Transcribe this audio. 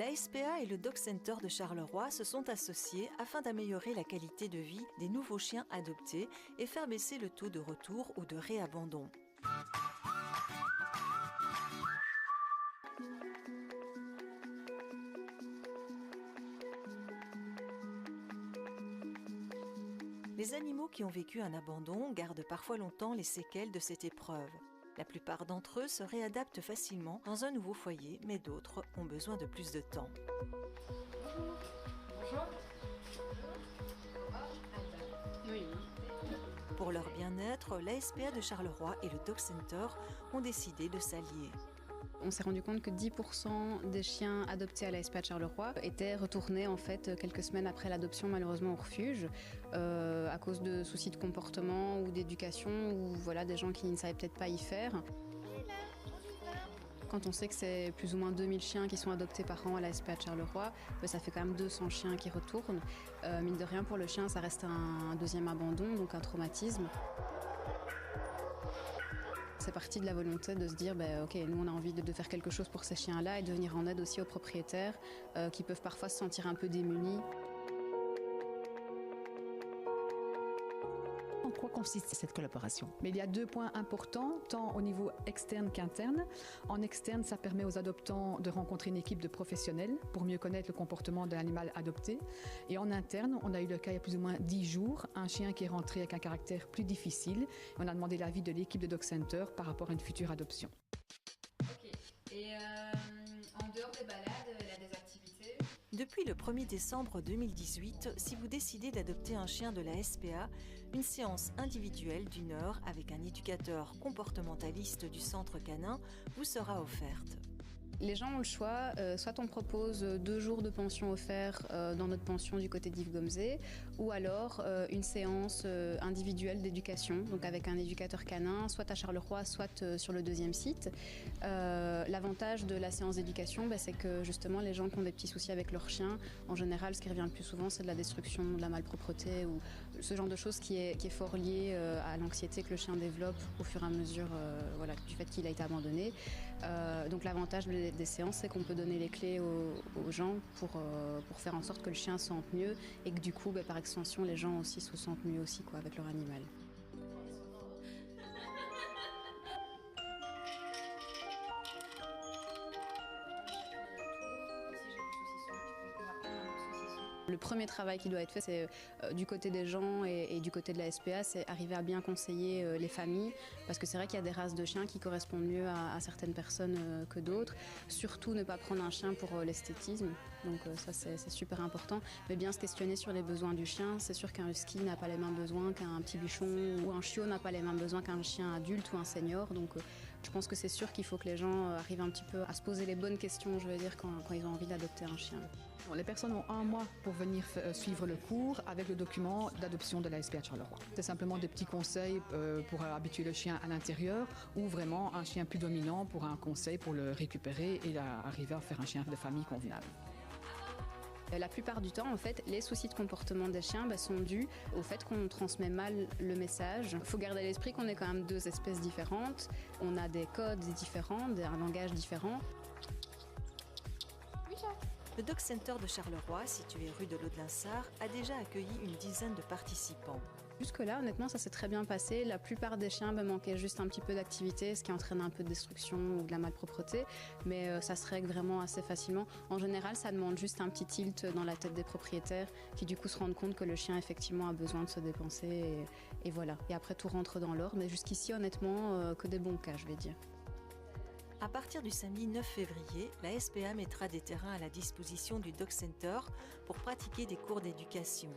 La SPA et le Dog Center de Charleroi se sont associés afin d'améliorer la qualité de vie des nouveaux chiens adoptés et faire baisser le taux de retour ou de réabandon. Les animaux qui ont vécu un abandon gardent parfois longtemps les séquelles de cette épreuve. La plupart d'entre eux se réadaptent facilement dans un nouveau foyer, mais d'autres ont besoin de plus de temps. Bonjour. Oui. Pour leur bien-être, la SPA de Charleroi et le Dog Center ont décidé de s'allier. On s'est rendu compte que 10% des chiens adoptés à la SPA de Charleroi étaient retournés en fait quelques semaines après l'adoption malheureusement au refuge à cause de soucis de comportement ou d'éducation ou voilà des gens qui ne savaient peut-être pas y faire. Quand on sait que c'est plus ou moins 2000 chiens qui sont adoptés par an à la SPA de Charleroi, ça fait quand même 200 chiens qui retournent. Mine de rien pour le chien ça reste un deuxième abandon, donc un traumatisme. C'est parti de la volonté de se dire, ok, nous on a envie de faire quelque chose pour ces chiens-là et de venir en aide aussi aux propriétaires qui peuvent parfois se sentir un peu démunis. En quoi consiste cette collaboration? Mais il y a 2 points importants, tant au niveau externe qu'interne. En externe, ça permet aux adoptants de rencontrer une équipe de professionnels pour mieux connaître le comportement de l'animal adopté. Et en interne, on a eu le cas il y a plus ou moins 10 jours, un chien qui est rentré avec un caractère plus difficile. On a demandé l'avis de l'équipe de Dog Center par rapport à une future adoption. Ok. Et en dehors des balades, elle a des activités? Depuis le 1er décembre 2018, si vous décidez d'adopter un chien de la SPA, une séance individuelle d'1 heure avec un éducateur comportementaliste du centre canin vous sera offerte. Les gens ont le choix, soit on propose 2 jours de pension offerts dans notre pension du côté d'Yves Gomzé, ou alors une séance individuelle d'éducation, donc avec un éducateur canin, soit à Charleroi, soit sur le 2e site. L'avantage de la séance d'éducation, c'est que justement les gens qui ont des petits soucis avec leur chien, en général ce qui revient le plus souvent c'est de la destruction, de la malpropreté ou ce genre de choses qui est fort lié à l'anxiété que le chien développe au fur et à mesure du fait qu'il a été abandonné. Donc l'avantage des séances, c'est qu'on peut donner les clés aux gens pour faire en sorte que le chien se sente mieux et que du coup, par extension, les gens aussi se sentent mieux aussi avec leur animal. Le premier travail qui doit être fait, c'est du côté des gens et du côté de la SPA, c'est arriver à bien conseiller les familles, parce que c'est vrai qu'il y a des races de chiens qui correspondent mieux à certaines personnes que d'autres. Surtout ne pas prendre un chien pour l'esthétisme, donc ça c'est super important, mais bien se questionner sur les besoins du chien. C'est sûr qu'un husky n'a pas les mêmes besoins qu'un petit bichon, ou un chiot n'a pas les mêmes besoins qu'un chien adulte ou un senior, donc je pense que c'est sûr qu'il faut que les gens arrivent un petit peu à se poser les bonnes questions, je veux dire, quand ils ont envie d'adopter un chien. Les personnes ont 1 mois pour venir suivre le cours avec le document d'adoption de la SPA de Charleroi. C'est simplement des petits conseils pour habituer le chien à l'intérieur ou vraiment un chien plus dominant pour un conseil pour le récupérer et arriver à faire un chien de famille convenable. La plupart du temps, en fait, les soucis de comportement des chiens sont dus au fait qu'on transmet mal le message. Il faut garder à l'esprit qu'on est quand même 2 espèces différentes. On a des codes différents, un langage différent. Le Dog Center de Charleroi, situé rue de l'Aude-Linsart, a déjà accueilli une dizaine de participants. Jusque-là, honnêtement, ça s'est très bien passé. La plupart des chiens manquaient juste un petit peu d'activité, ce qui entraîne un peu de destruction ou de la malpropreté, mais ça se règle vraiment assez facilement. En général, ça demande juste un petit tilt dans la tête des propriétaires qui du coup se rendent compte que le chien effectivement a besoin de se dépenser et voilà. Et après, tout rentre dans l'ordre, mais jusqu'ici, honnêtement, que des bons cas, je vais dire. À partir du samedi 9 février, la SPA mettra des terrains à la disposition du Dog Center pour pratiquer des cours d'éducation.